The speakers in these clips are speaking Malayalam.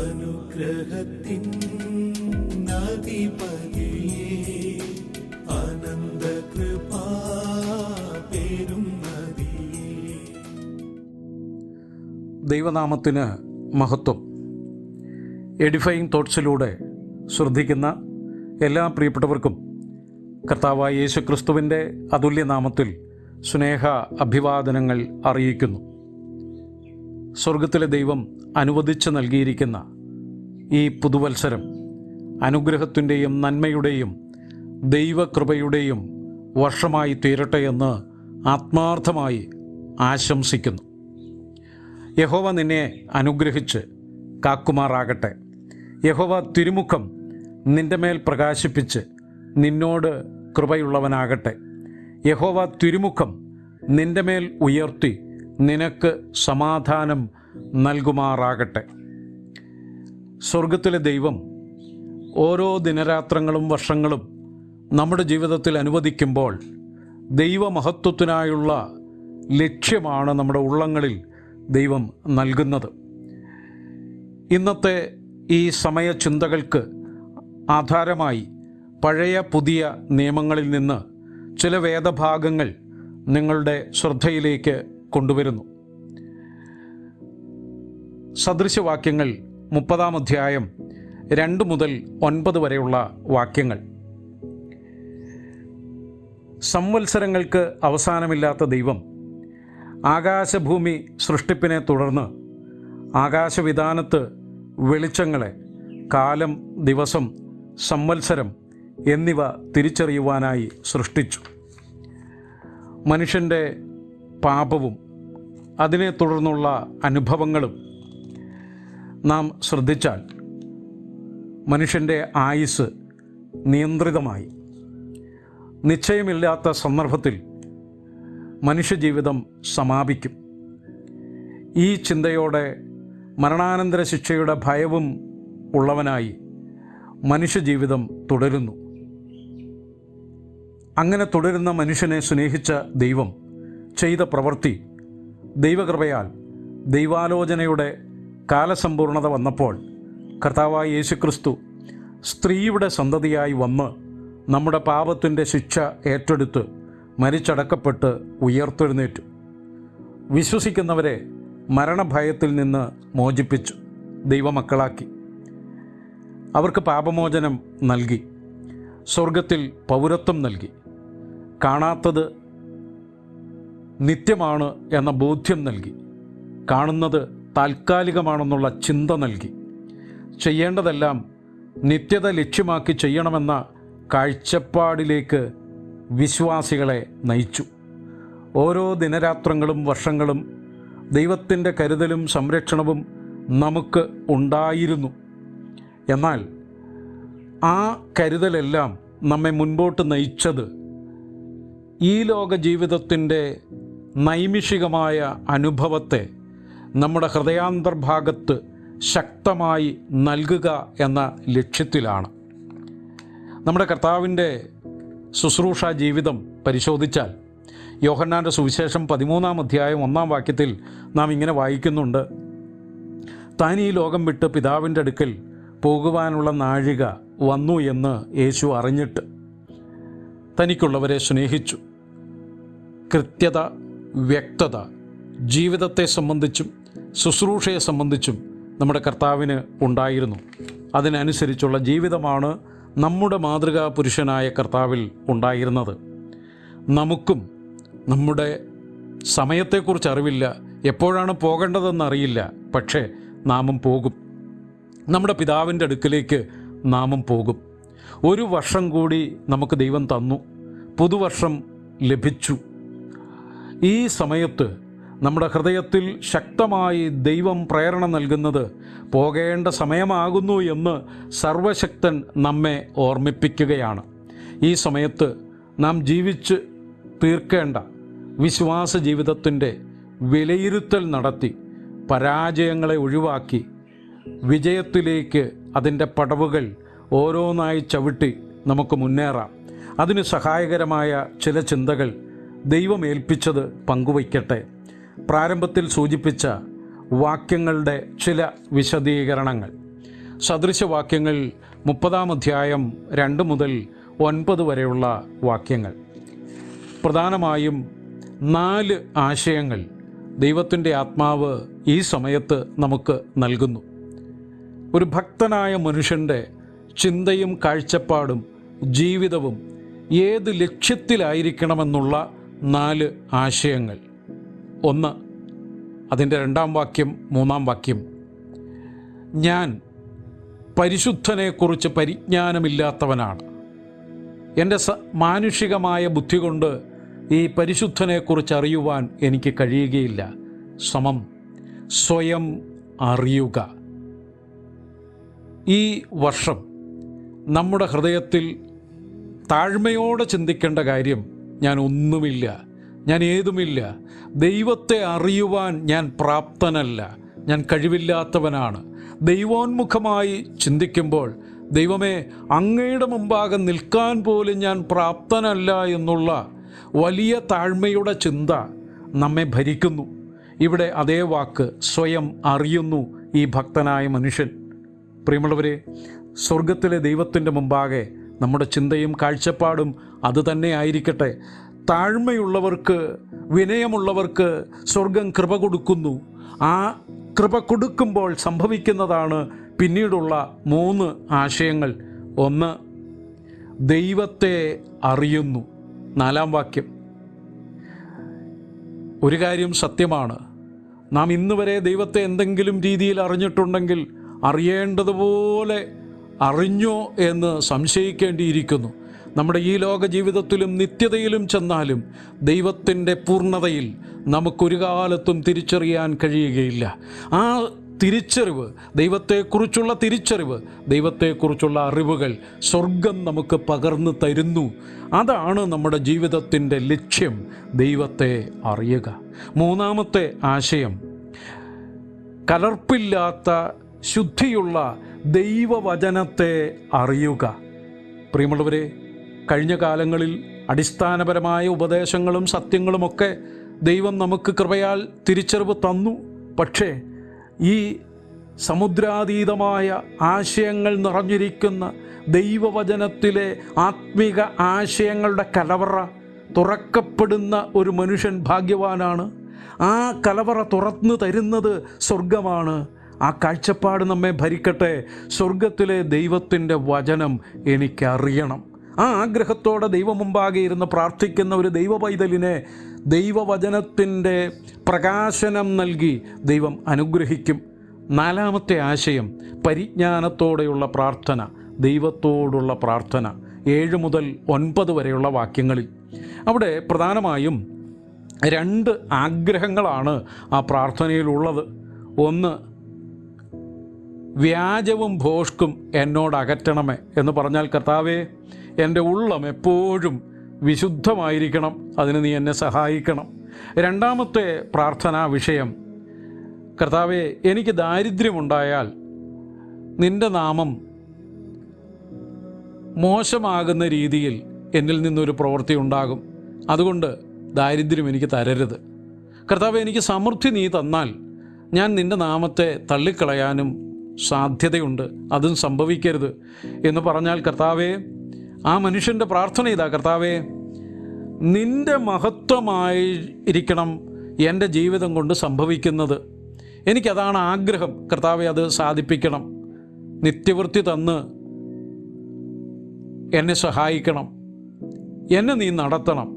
അനുഗ്രഹത്തിൻ അധിപതിയേ ആനന്ദ കൃപാ പേരും നദിയേ. ദൈവനാമത്തിന് മഹത്വം. എഡിഫയിങ് തോട്ട്സിലൂടെ ശ്രദ്ധിക്കുന്ന എല്ലാ പ്രിയപ്പെട്ടവർക്കും കർത്താവായ യേശുക്രിസ്തുവിൻ്റെ അതുല്യനാമത്തിൽ സ്നേഹ അഭിവാദനങ്ങൾ അറിയിക്കുന്നു. സ്വർഗത്തിലെ ദൈവം അനുവദിച്ച് നൽകിയിരിക്കുന്ന ഈ പുതുവത്സരം അനുഗ്രഹത്തിൻ്റെയും നന്മയുടെയും ദൈവകൃപയുടെയും വർഷമായി തീരട്ടെ എന്ന് ആത്മാർത്ഥമായി ആശംസിക്കുന്നു. യഹോവ നിന്നെ അനുഗ്രഹിച്ച് കാക്കുമാറാകട്ടെ. യഹോവ തിരുമുഖം നിൻ്റെ മേൽ പ്രകാശിപ്പിച്ച് നിന്നോട് കൃപയുള്ളവനാകട്ടെ. യഹോവ തിരുമുഖം നിൻ്റെ മേൽ ഉയർത്തി നിനക്ക് സമാധാനം നൽകുമാറാകട്ടെ. സ്വർഗത്തിലെ ദൈവം ഓരോ ദിനരാത്രങ്ങളും വർഷങ്ങളും നമ്മുടെ ജീവിതത്തിൽ അനുവദിക്കുമ്പോൾ ദൈവമഹത്വത്തിനായുള്ള ലക്ഷ്യമാണ് നമ്മുടെ ഉള്ളങ്ങളിൽ ദൈവം നൽകുന്നത്. ഇന്നത്തെ ഈ സമയചിന്തകൾക്ക് ആധാരമായി പഴയ പുതിയ നിയമങ്ങളിൽ നിന്ന് ചില വേദഭാഗങ്ങൾ നിങ്ങളുടെ ശ്രദ്ധയിലേക്ക് കൊണ്ടുവരുന്നു. സദൃശവാക്യങ്ങൾ 30-ാം അധ്യായം 2 മുതൽ 9 വരെയുള്ള വാക്യങ്ങൾ. സംവത്സരങ്ങൾക്ക് അവസാനമില്ലാത്ത ദൈവം ആകാശഭൂമി സൃഷ്ടിപ്പിനെ തുടർന്ന് ആകാശവിതാനത്ത് വെളിച്ചങ്ങളെ കാലം, ദിവസം, സംവത്സരം എന്നിവ തിരിച്ചറിയുവാനായി സൃഷ്ടിച്ചു. മനുഷ്യൻ്റെ പാപവും അതിനെ തുടർന്നുള്ള അനുഭവങ്ങളും നാം ശ്രദ്ധിച്ചാൽ മനുഷ്യൻ്റെ ആയുസ് നിയന്ത്രിതമായി. നിശ്ചയമില്ലാത്ത സന്ദർഭത്തിൽ മനുഷ്യജീവിതം സമാപിക്കും. ഈ ചിന്തയോടെ മരണാനന്തര ശിക്ഷയുടെ ഭയവും ഉള്ളവനായി മനുഷ്യജീവിതം തുടരുന്നു. അങ്ങനെ തുടരുന്ന മനുഷ്യനെ സ്നേഹിച്ച ദൈവം ചെയ്ത പ്രവൃത്തി, ദൈവകൃപയാൽ ദൈവാലോചനയുടെ കാലസമ്പൂർണത വന്നപ്പോൾ കർത്താവായ യേശുക്രിസ്തു സ്ത്രീയുടെ സന്തതിയായി വന്ന് നമ്മുടെ പാപത്തിൻ്റെ ശിക്ഷ ഏറ്റെടുത്ത് മരിച്ചടക്കപ്പെട്ട് ഉയർത്തെഴുന്നേറ്റു. വിശ്വസിക്കുന്നവരെ മരണഭയത്തിൽ നിന്ന് മോചിപ്പിച്ചു, ദൈവമക്കളാക്കി. അവർക്ക് പാപമോചനം നൽകി, സ്വർഗത്തിൽ പൗരത്വം നൽകി, കാണാത്തത് നിത്യമാണ് എന്ന ബോധ്യം നൽകി, കാണുന്നത് താൽക്കാലികമാണെന്നുള്ള ചിന്ത നൽകി, ചെയ്യേണ്ടതെല്ലാം നിത്യത ലക്ഷ്യമാക്കി ചെയ്യണമെന്ന കാഴ്ചപ്പാടിലേക്ക് വിശ്വാസികളെ നയിച്ചു. ഓരോ ദിനരാത്രങ്ങളും വർഷങ്ങളും ദൈവത്തിൻ്റെ കരുതലും സംരക്ഷണവും നമുക്ക് ഉണ്ടായിരുന്നു. എന്നാൽ ആ കരുതലെല്ലാം നമ്മെ മുൻപോട്ട് നയിച്ചത് ഈ ലോക ജീവിതത്തിൻ്റെ നൈമിഷികമായ അനുഭവത്തെ നമ്മുടെ ഹൃദയാന്തർഭാഗത്ത് ശക്തമായി നൽകുക എന്ന ലക്ഷ്യത്തിലാണ്. നമ്മുടെ കർത്താവിൻ്റെ ശുശ്രൂഷ ജീവിതം പരിശോധിച്ചാൽ യോഹന്നാൻ്റെ സുവിശേഷം 13-ാം അധ്യായം 1-ാം വാക്യത്തിൽ നാം ഇങ്ങനെ വായിക്കുന്നുണ്ട്: താൻ ഈ ലോകം വിട്ട് പിതാവിൻ്റെ അടുക്കൽ പോകുവാനുള്ള നാഴിക വന്നു എന്ന് യേശു അറിഞ്ഞിട്ട് തനിക്കുള്ളവരെ സ്നേഹിച്ചു. കൃത്യത, വ്യക്തത ജീവിതത്തെ സംബന്ധിച്ചും ശുശ്രൂഷയെ സംബന്ധിച്ചും നമ്മുടെ കർത്താവിന് ഉണ്ടായിരുന്നു. അതിനനുസരിച്ചുള്ള ജീവിതമാണ് നമ്മുടെ മാതൃകാ പുരുഷനായ കർത്താവിൽ ഉണ്ടായിരുന്നത്. നമുക്കും നമ്മുടെ സമയത്തെക്കുറിച്ച് അറിവില്ല, എപ്പോഴാണ് പോകേണ്ടതെന്നറിയില്ല. പക്ഷേ നാമും പോകും. നമ്മുടെ പിതാവിൻ്റെ അടുക്കിലേക്ക് നാമും പോകും. 1 വർഷം കൂടി നമുക്ക് ദൈവം തന്നു, പുതുവർഷം ലഭിച്ചു. ഈ സമയത്ത് നമ്മുടെ ഹൃദയത്തിൽ ശക്തമായി ദൈവം പ്രേരണ നൽകുന്നത് പോകേണ്ട സമയമാകുന്നു എന്ന് സർവശക്തൻ നമ്മെ ഓർമ്മിപ്പിക്കുകയാണ്. ഈ സമയത്ത് നാം ജീവിച്ച് തീർക്കേണ്ട വിശ്വാസ ജീവിതത്തിൻ്റെ വിലയിരുത്തൽ നടത്തി പരാജയങ്ങളെ ഒഴിവാക്കി വിജയത്തിലേക്ക് അതിൻ്റെ പടവുകൾ ഓരോന്നായി ചവിട്ടി നമുക്ക് മുന്നേറാം. അതിന് സഹായകരമായ ചില ചിന്തകൾ ദൈവം ഏൽപ്പിച്ചത് പങ്കുവയ്ക്കട്ടെ. പ്രാരംഭത്തിൽ സൂചിപ്പിച്ച വാക്യങ്ങളുടെ ചില വിശദീകരണങ്ങൾ. സദൃശവാക്യങ്ങൾ 30-ാം അധ്യായം 2 മുതൽ 9 വരെയുള്ള വാക്യങ്ങൾ. പ്രധാനമായും 4 ആശയങ്ങൾ ദൈവത്തിൻ്റെ ആത്മാവ് ഈ സമയത്ത് നമുക്ക് നൽകുന്നു. ഒരു ഭക്തനായ മനുഷ്യൻ്റെ ചിന്തയും കാഴ്ചപ്പാടും ജീവിതവും ഏത് ലക്ഷ്യത്തിലായിരിക്കണമെന്നുള്ള 4 ആശയങ്ങൾ. 1, അതിൻ്റെ 2-ാം വാക്യം 3-ാം വാക്യം. ഞാൻ പരിശുദ്ധനെക്കുറിച്ച് പരിജ്ഞാനമില്ലാത്തവനാണ്. എൻ്റെ മാനുഷികമായ ബുദ്ധി കൊണ്ട് ഈ പരിശുദ്ധനെക്കുറിച്ച് അറിയുവാൻ എനിക്ക് കഴിയുകയില്ല. സ്വയം അറിയുക. ഈ വർഷം നമ്മുടെ ഹൃദയത്തിൽ താഴ്മയോടെ ചിന്തിക്കേണ്ട കാര്യം, ഞാൻ ഒന്നുമില്ല, ഞാൻ ഏതുമില്ല, ദൈവത്തെ അറിയുവാൻ ഞാൻ പ്രാപ്തനല്ല, ഞാൻ കഴിവില്ലാത്തവനാണ്. ദൈവോന്മുഖമായി ചിന്തിക്കുമ്പോൾ, ദൈവമേ, അങ്ങയുടെ മുമ്പാകെ നിൽക്കാൻ പോലും ഞാൻ പ്രാപ്തനല്ല എന്നുള്ള വലിയ താഴ്മയുടെ ചിന്ത നമ്മെ ഭരിക്കുന്നു. ഇവിടെ അതേ വാക്ക് സ്വയം അറിയുന്നു ഈ ഭക്തനായ മനുഷ്യൻ. പ്രിയമുള്ളവരെ, സ്വർഗത്തിലെ ദൈവത്തിൻ്റെ മുമ്പാകെ നമ്മുടെ ചിന്തയും കാഴ്ചപ്പാടും അതുതന്നെ ആയിരിക്കട്ടെ. താഴ്മയുള്ളവർക്ക്, വിനയമുള്ളവർക്ക് സ്വർഗം കൃപ കൊടുക്കുന്നു. ആ കൃപ കൊടുക്കുമ്പോൾ സംഭവിക്കുന്നതാണ് പിന്നീടുള്ള 3 ആശയങ്ങൾ. 1, ദൈവത്തെ അറിയുന്നു. 4-ാം വാക്യം. ഒരു കാര്യം സത്യമാണ്, നാം ഇന്ന് വരെ ദൈവത്തെ എന്തെങ്കിലും രീതിയിൽ അറിഞ്ഞിട്ടുണ്ടെങ്കിൽ അറിയേണ്ടതുപോലെ അറിഞ്ഞോ എന്ന് സംശയിക്കേണ്ടിയിരിക്കുന്നു. നമ്മുടെ ഈ ലോക ജീവിതത്തിലും നിത്യതയിലും ചെന്നാലും ദൈവത്തിൻ്റെ പൂർണ്ണതയിൽ നമുക്കൊരു കാലത്തും തിരിച്ചറിയാൻ കഴിയുകയില്ല. ആ തിരിച്ചറിവ്, ദൈവത്തെക്കുറിച്ചുള്ള തിരിച്ചറിവ്, ദൈവത്തെക്കുറിച്ചുള്ള അറിവുകൾ സ്വർഗം നമുക്ക് പകർന്നു തരുന്നു. അതാണ് നമ്മുടെ ജീവിതത്തിൻ്റെ ലക്ഷ്യം, ദൈവത്തെ അറിയുക. 3-ാമത്തെ ആശയം, കലർപ്പില്ലാത്ത ശുദ്ധിയുള്ള ദൈവവചനത്തെ അറിയുക. പ്രിയമുള്ളവരെ, കഴിഞ്ഞ കാലങ്ങളിൽ അടിസ്ഥാനപരമായ ഉപദേശങ്ങളും സത്യങ്ങളുമൊക്കെ ദൈവം നമുക്ക് കൃപയാൽ തിരിച്ചറിവ് തന്നു. പക്ഷേ ഈ സമുദ്രാതീതമായ ആശയങ്ങൾ നിറഞ്ഞിരിക്കുന്ന ദൈവവചനത്തിലെ ആത്മീക ആശയങ്ങളുടെ കലവറ തുറക്കപ്പെടുന്ന ഒരു മനുഷ്യൻ ഭാഗ്യവാനാണ്. ആ കലവറ തുറന്നു തരുന്നത് സ്വർഗമാണ്. ആ കാഴ്ചപ്പാട് നമ്മെ ഭരിക്കട്ടെ. സ്വർഗത്തിലെ ദൈവത്തിൻ്റെ വചനം എനിക്കറിയണം. ആ ആഗ്രഹത്തോടെ ദൈവം മുമ്പാകെ ഇരുന്ന് പ്രാർത്ഥിക്കുന്ന ഒരു ദൈവ പൈതലിനെ ദൈവവചനത്തിൻ്റെ പ്രകാശനം നൽകി ദൈവം അനുഗ്രഹിക്കും. 4-ാമത്തെ ആശയം, പരിജ്ഞാനത്തോടെയുള്ള പ്രാർത്ഥന, ദൈവത്തോടുള്ള പ്രാർത്ഥന. 7 മുതൽ 9 വരെയുള്ള വാക്യങ്ങളിൽ അവിടെ പ്രധാനമായും 2 ആഗ്രഹങ്ങളാണ് ആ പ്രാർത്ഥനയിലുള്ളത്. 1, വ്യാജവും ഭോഷ്കും എന്നോട് അകറ്റണമേ എന്ന് പറഞ്ഞാൽ, കർത്താവേ, എൻ്റെ ഉള്ളം എപ്പോഴും വിശുദ്ധമായിരിക്കണം, അതിന് നീ എന്നെ സഹായിക്കണം. 2-ാമത്തെ പ്രാർത്ഥനാ വിഷയം, കർത്താവേ, എനിക്ക് ദാരിദ്ര്യമുണ്ടായാൽ നിൻ്റെ നാമം മോശമാകുന്ന രീതിയിൽ എന്നിൽ നിന്നൊരു പ്രവൃത്തി ഉണ്ടാകും. അതുകൊണ്ട് ദാരിദ്ര്യം എനിക്ക് തരരുത്. കർത്താവേ, എനിക്ക് സമൃദ്ധി നീ തന്നാൽ ഞാൻ നിൻ്റെ നാമത്തെ തള്ളിക്കളയാനും സാധ്യതയുണ്ട്, അതും സംഭവിക്കരുത് എന്ന് പറഞ്ഞാൽ, കർത്താവേ, ആ മനുഷ്യൻ്റെ പ്രാർത്ഥന ഇതാ, കർത്താവേ, നിൻ്റെ മഹത്വമായിരിക്കണം എൻ്റെ ജീവിതം കൊണ്ട് സംഭവിക്കുന്നത്. എനിക്കതാണ് ആഗ്രഹം. കർത്താവേ, അത് സാധിപ്പിക്കണം. നിത്യവൃത്തി തന്ന് എന്നെ സഹായിക്കണം. എന്നെ നീ നടത്തണം.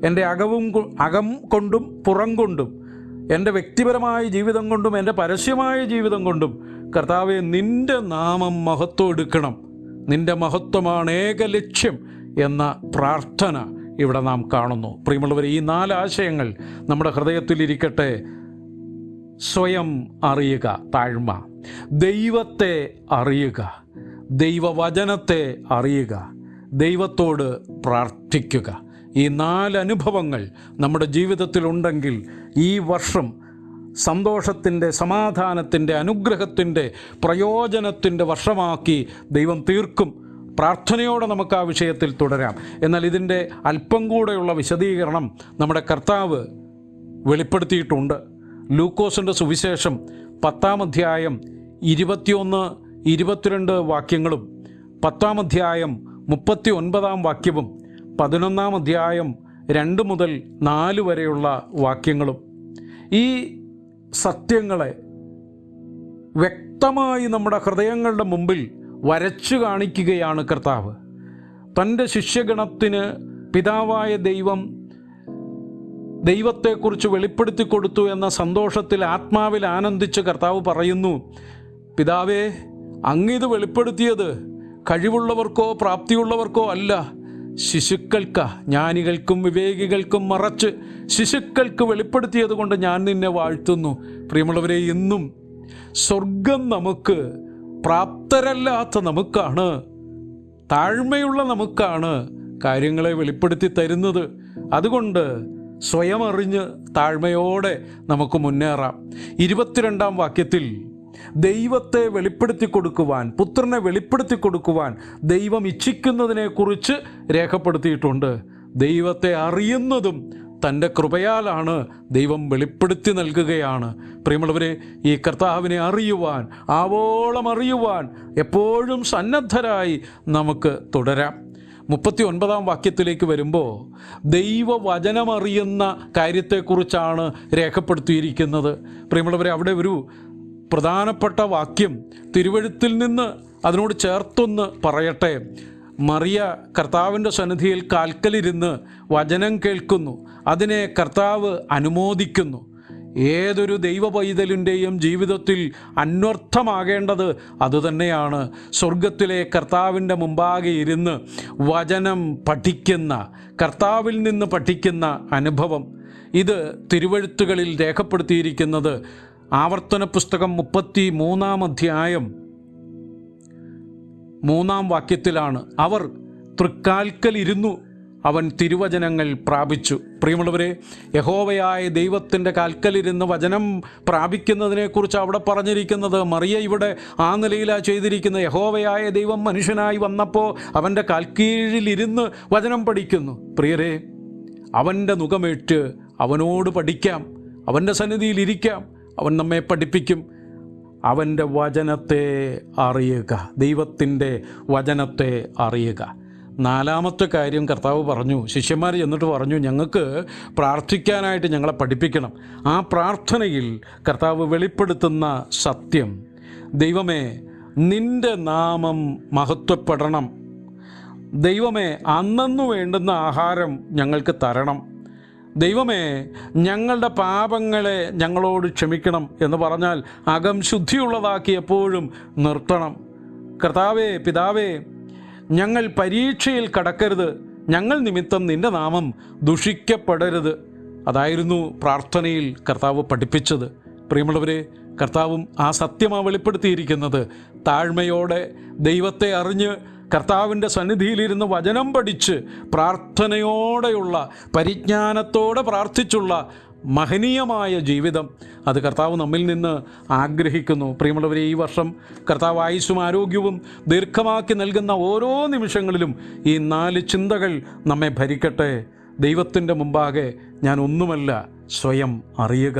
എൻ്റെ അകം കൊണ്ടും പുറം കൊണ്ടും, എൻ്റെ വ്യക്തിപരമായ ജീവിതം കൊണ്ടും എൻ്റെ പരസ്യമായ ജീവിതം കൊണ്ടും, കർത്താവെ, നിൻ്റെ നാമം മഹത്വം എടുക്കണം. നിൻ്റെ മഹത്വമാണ് ഏക ലക്ഷ്യം എന്ന പ്രാർത്ഥന ഇവിടെ നാം കാണുന്നു. പ്രിയമുള്ളവരെ, ഈ 4 ആശയങ്ങൾ നമ്മുടെ ഹൃദയത്തിലിരിക്കട്ടെ. സ്വയം അറിയുക, താഴ്മ; ദൈവത്തെ അറിയുക; ദൈവവചനത്തെ അറിയുക; ദൈവത്തോട് പ്രാർത്ഥിക്കുക. ഈ 4 അനുഭവങ്ങൾ നമ്മുടെ ജീവിതത്തിലുണ്ടെങ്കിൽ ഈ വർഷം സന്തോഷത്തിൻ്റെ, സമാധാനത്തിൻ്റെ, അനുഗ്രഹത്തിൻ്റെ, പ്രയോജനത്തിൻ്റെ വർഷമാക്കി ദൈവം തീർക്കും. പ്രാർത്ഥനയോടെ നമുക്ക് ആ വിഷയത്തിൽ തുടരാം. എന്നാൽ ഇതിൻ്റെ അല്പം കൂടെയുള്ള വിശദീകരണം നമ്മുടെ കർത്താവ് വെളിപ്പെടുത്തിയിട്ടുണ്ട്. ലൂക്കോസിൻ്റെ സുവിശേഷം 10-ാം അധ്യായം 21, 22 വാക്യങ്ങളും 10-ാം അധ്യായം 39-ാം വാക്യവും 11-ാം അധ്യായം 2 മുതൽ 4 വരെയുള്ള വാക്യങ്ങളും ഈ സത്യങ്ങളെ വ്യക്തമായി നമ്മുടെ ഹൃദയങ്ങളുടെ മുമ്പിൽ വരച്ചു കാണിക്കുകയാണ് കർത്താവ്. തൻ്റെ ശിഷ്യഗണത്തിന് പിതാവായ ദൈവത്തെക്കുറിച്ച് വെളിപ്പെടുത്തി കൊടുത്തു എന്ന സന്തോഷത്തിൽ ആത്മാവിൽ ആനന്ദിച്ച് കർത്താവ് പറയുന്നു, പിതാവേ, അങ്ങിത് വെളിപ്പെടുത്തിയത് കഴിവുള്ളവർക്കോ പ്രാപ്തിയുള്ളവർക്കോ അല്ല, ശിശുക്കൾക്കാ, ജ്ഞാനികൾക്കും വിവേകികൾക്കും മറച്ച് ശിശുക്കൾക്ക് വെളിപ്പെടുത്തിയത് കൊണ്ട് ഞാൻ നിന്നെ വാഴ്ത്തുന്നു. പ്രിയമുള്ളവരെ, ഇന്നും സ്വർഗം നമുക്ക് പ്രാപ്തരല്ലാത്ത നമുക്കാണ്, താഴ്മയുള്ള നമുക്കാണ് കാര്യങ്ങളെ വെളിപ്പെടുത്തി തരുന്നത്. അതുകൊണ്ട് സ്വയം അറിഞ്ഞ് താഴ്മയോടെ നമുക്ക് മുന്നേറാം. 22-ാം വാക്യത്തിൽ ദൈവത്തെ വെളിപ്പെടുത്തി കൊടുക്കുവാൻ, പുത്രനെ വെളിപ്പെടുത്തി കൊടുക്കുവാൻ ദൈവം ഇച്ഛിക്കുന്നതിനെക്കുറിച്ച് രേഖപ്പെടുത്തിയിട്ടുണ്ട്. ദൈവത്തെ അറിയുന്നതും തൻ്റെ കൃപയാലാണ്, ദൈവം വെളിപ്പെടുത്തി നൽകുകയാണ്. പ്രിയമുള്ളവരെ, ഈ കർത്താവിനെ അറിയുവാൻ, ആവോളം അറിയുവാൻ എപ്പോഴും സന്നദ്ധരായി നമുക്ക് തുടരാം. 39-ാം വാക്യത്തിലേക്ക് വരുമ്പോൾ ദൈവവചനമറിയുന്ന കാര്യത്തെക്കുറിച്ചാണ് രേഖപ്പെടുത്തിയിരിക്കുന്നത്. പ്രിയമുള്ളവരെ, അവിടെ ഒരു പ്രധാനപ്പെട്ട വാക്യം തിരുവെഴുത്തിൽ നിന്ന് അതിനോട് ചേർത്തൊന്ന് പറയട്ടെ. മറിയ കർത്താവിൻ്റെ സന്നിധിയിൽ കാൽക്കലിരുന്ന് വചനം കേൾക്കുന്നു, അതിനെ കർത്താവ് അനുമോദിക്കുന്നു. ഏതൊരു ദൈവ പൈതലിൻ്റെയും ജീവിതത്തിൽ അന്വർത്ഥമാകേണ്ടത് അതുതന്നെയാണ്. സ്വർഗത്തിലെ കർത്താവിൻ്റെ മുമ്പാകെ ഇരുന്ന് വചനം പഠിക്കുന്ന, കർത്താവിൽ നിന്ന് പഠിക്കുന്ന അനുഭവം. ഇത് തിരുവെഴുത്തുകളിൽ രേഖപ്പെടുത്തിയിരിക്കുന്നത് ആവർത്തന പുസ്തകം 33-ാം അധ്യായം 3-ാം വാക്യത്തിലാണ്. അവർ തൃക്കാൽക്കലിരുന്നു, അവൻ തിരുവചനങ്ങൾ പ്രാപിച്ചു. പ്രിയമുള്ളവരെ, യഹോവയായ ദൈവത്തിൻ്റെ കാൽക്കലിരുന്ന് വചനം പ്രാപിക്കുന്നതിനെക്കുറിച്ച് അവിടെ പറഞ്ഞിരിക്കുന്നത്. മറിയ ഇവിടെ ആ നിലയിലാണ് ചെയ്തിരിക്കുന്നത്. യഹോവയായ ദൈവം മനുഷ്യനായി വന്നപ്പോൾ അവൻ്റെ കാൽക്കീഴിലിരുന്ന് വചനം പഠിക്കുന്നു. പ്രിയരെ, അവൻ്റെ മുഖമേറ്റ് അവനോട് പഠിക്കാം, അവൻ്റെ സന്നിധിയിലിരിക്കാം, അവൻ നമ്മെ പഠിപ്പിക്കും. അവൻ്റെ വചനത്തെ അറിയുക, ദൈവത്തിൻ്റെ വചനത്തെ അറിയുക. 4-ാമത്തെ കാര്യം കർത്താവ് പറഞ്ഞു, ശിഷ്യന്മാർ ചെന്നിട്ട് പറഞ്ഞു, ഞങ്ങൾക്ക് പ്രാർത്ഥിക്കാനായിട്ട് ഞങ്ങളെ പഠിപ്പിക്കണം. ആ പ്രാർത്ഥനയിൽ കർത്താവ് വെളിപ്പെടുത്തുന്ന സത്യം, ദൈവമേ, നിൻ്റെ നാമം മഹത്വപ്പെടണം. ദൈവമേ, അന്നന്നു വേണ്ടുന്ന ആഹാരം ഞങ്ങൾക്ക് തരണം. ദൈവമേ, ഞങ്ങളുടെ പാപങ്ങളെ ഞങ്ങളോട് ക്ഷമിക്കണം എന്ന് പറഞ്ഞാൽ അകം ശുദ്ധിയുള്ളതാക്കി എപ്പോഴും നിർത്തണം. കർത്താവേ, പിതാവേ, ഞങ്ങൾ പരീക്ഷയിൽ കടക്കരുത്, ഞങ്ങൾ നിമിത്തം നിൻ്റെ നാമം ദുഷിക്കപ്പെടരുത്. അതായിരുന്നു പ്രാർത്ഥനയിൽ കർത്താവ് പഠിപ്പിച്ചത്. പ്രിയമുള്ളവരെ, കർത്താവും ആ സത്യമാണ് വെളിപ്പെടുത്തിയിരിക്കുന്നത്. താഴ്മയോടെ ദൈവത്തെ അറിഞ്ഞ് കർത്താവിൻ്റെ സന്നിധിയിലിരുന്ന് വചനം പഠിച്ച് പ്രാർത്ഥനയോടെയുള്ള, പരിജ്ഞാനത്തോടെ പ്രാർത്ഥിച്ചുള്ള മഹനീയമായ ജീവിതം അത് കർത്താവ് നമ്മിൽ നിന്ന് ആഗ്രഹിക്കുന്നു. പ്രിയമുള്ളവരെ, ഈ വർഷം കർത്താവ് ആയുസ്സും ആരോഗ്യവും ദീർഘമാക്കി നൽകുന്ന ഓരോ നിമിഷങ്ങളിലും ഈ 4 ചിന്തകൾ നമ്മെ ഭരിക്കട്ടെ. ദൈവത്തിൻ്റെ മുമ്പാകെ ഞാൻ ഒന്നുമല്ല, സ്വയം അറിയുക.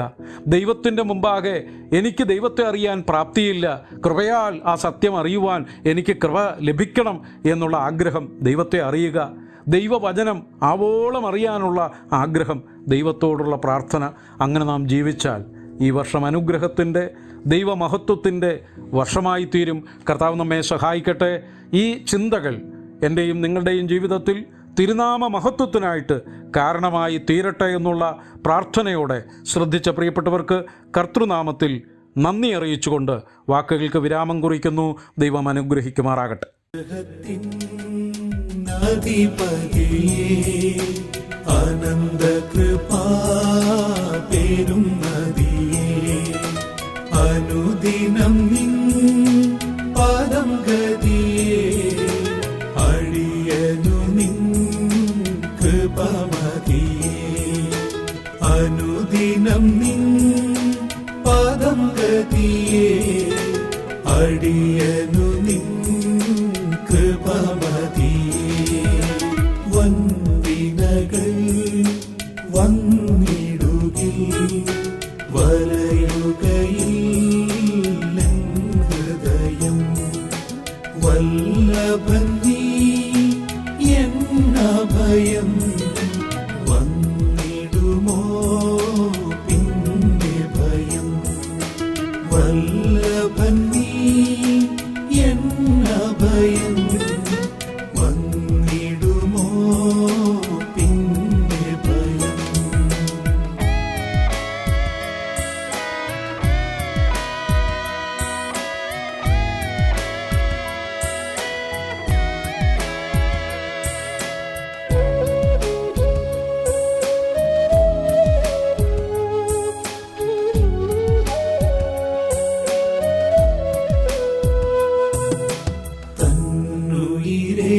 ദൈവത്തിൻ്റെ മുമ്പാകെ എനിക്ക് ദൈവത്തെ അറിയാൻ പ്രാപ്തിയില്ല, കൃപയാൽ ആ സത്യം അറിയുവാൻ എനിക്ക് കൃപ ലഭിക്കണം എന്നുള്ള ആഗ്രഹം, ദൈവത്തെ അറിയുക. ദൈവവചനം ആവോളം അറിയാനുള്ള ആഗ്രഹം, ദൈവത്തോടുള്ള പ്രാർത്ഥന. അങ്ങനെ നാം ജീവിച്ചാൽ ഈ വർഷം അനുഗ്രഹത്തിൻ്റെ, ദൈവമഹത്വത്തിൻ്റെ വർഷമായി തീരും. കർത്താവ് നമ്മെ സഹായിക്കട്ടെ. ഈ ചിന്തകൾ എൻ്റെയും നിങ്ങളുടെയും ജീവിതത്തിൽ തിരുനാമ മഹത്വത്തിനായിട്ട് കാരണമായി തീരട്ടെ എന്നുള്ള പ്രാർത്ഥനയോടെ ശ്രദ്ധിച്ച പ്രിയപ്പെട്ടവർക്ക് കർത്തൃനാമത്തിൽ നന്ദി അറിയിച്ചുകൊണ്ട് വാക്കുകൾക്ക് വിരാമം കുറിക്കുന്നു. ദൈവം അനുഗ്രഹിക്കുമാറാകട്ടെ. അനുദിനം നിൻ പാദം ഗതിയേ, അഴിയനു നിൻ കൃപമതിയേ. അനുദിനം നിൻ പാദം ഗതിയേ, അഴിയനു നിൻ കൃപമതിയേ. വന്ദിനകൾ വന്നിടുകിൽ വലയുകയിൽ ഹൃദയം. വല്ലഭൻ നീ എന്നഭയം വന്നിടുമോ പിന്നെ ഭയം വല്ലഭൻ നീ എന്നഭയം വന്നിടുമോ പിന്നെ ഭയം തന്നുയിരേ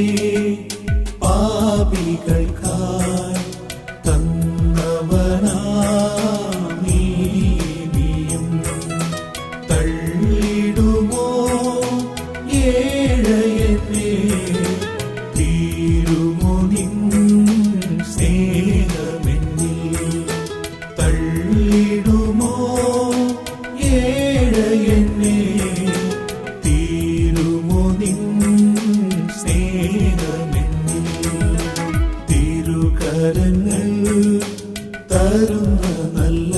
പാപികൾക്കായി തന്നവനാമീനിയും തള്ളിടുമോ ഏഴയനെ തീരുമോ നിൻ സ്നേഹമെന്നിൽ തള്ളിടുമോ ഏഴയനെ തീരുമോ നിൻ സ്നേഹമെന്നിൽ തിരുകരങ്ങൾ തരുന്ന നല്ല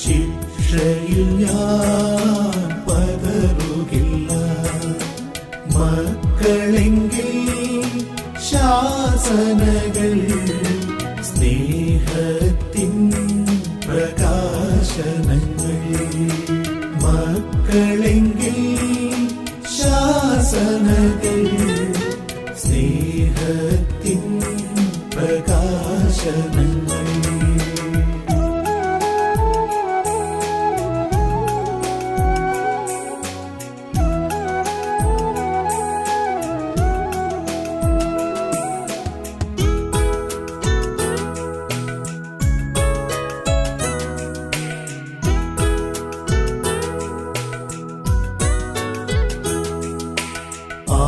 ശിക്ഷയിൽ ഞാൻ പതറുകില്ല മക്കളെങ്കിൽ ശാസനകൾ സ്നേഹത്തിൻ പ്രകാശനങ്ങൾ മക്കളെങ്കിൽ ശാസനകൾ സ്നേഹത്തിൻ പ്രകാശനങ്ങൾ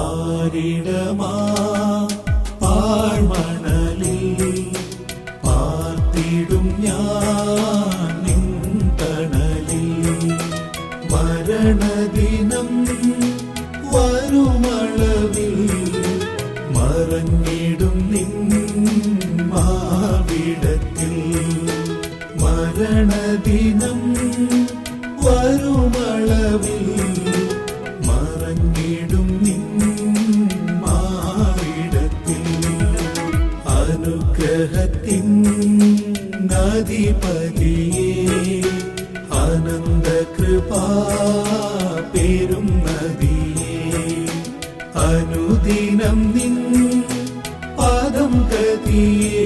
ആരിടമാ പാഴ്മണലിൽ പാർത്തിടും ഞാൻ നിൻ തണലിൽ മരണദിനം വരുമളവിൽ മറഞ്ഞിടും നിൻ മാവിടത്തിൽ മരണദിനം വരുമളവിൽ മറഞ്ഞിടും നിൻ മാവിടത്തിൽ അനുഗ്രഹത്തിൻ അധിപതിയേ അനന്തകൃപാ പേരും നദിയേ അനുദിനം നിൻ പാദം ഗതിയേ